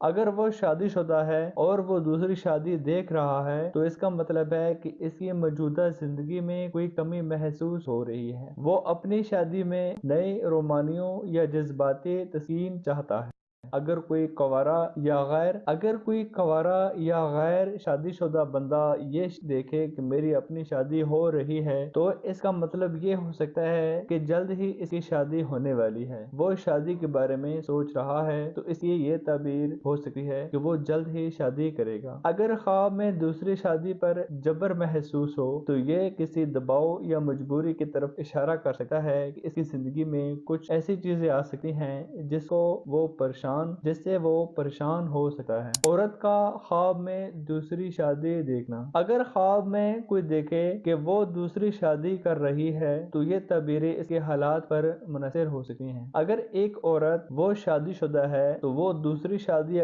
اگر وہ شادی شدہ ہے اور وہ دوسری شادی دیکھ رہا ہے تو اس کا مطلب ہے کہ اس کی موجودہ زندگی میں کوئی کمی محسوس ہو رہی ہے۔ وہ اپنی شادی میں نئے رومانیوں یا جذباتی تسکین چاہتا ہے۔ اگر کوئی کنوارا یا غیر شادی شدہ بندہ یہ دیکھے کہ میری اپنی شادی ہو رہی ہے تو اس کا مطلب یہ ہو سکتا ہے کہ جلد ہی اس کی شادی ہونے والی ہے۔ وہ شادی کے بارے میں سوچ رہا ہے تو اس کی یہ تعبیر ہو سکتی ہے کہ وہ جلد ہی شادی کرے گا۔ اگر خواب میں دوسری شادی پر جبر محسوس ہو تو یہ کسی دباؤ یا مجبوری کی طرف اشارہ کر سکتا ہے کہ اس کی زندگی میں کچھ ایسی چیزیں آ سکتی ہیں جس سے وہ پریشان ہو سکتا ہے۔ عورت کا خواب میں دوسری شادی دیکھنا۔ اگر خواب میں کوئی دیکھے کہ وہ دوسری شادی کر رہی ہے تو یہ تعبیریں اس کے حالات پر منحصر ہو سکتی ہیں۔ اگر ایک عورت وہ شادی شدہ ہے تو وہ دوسری شادی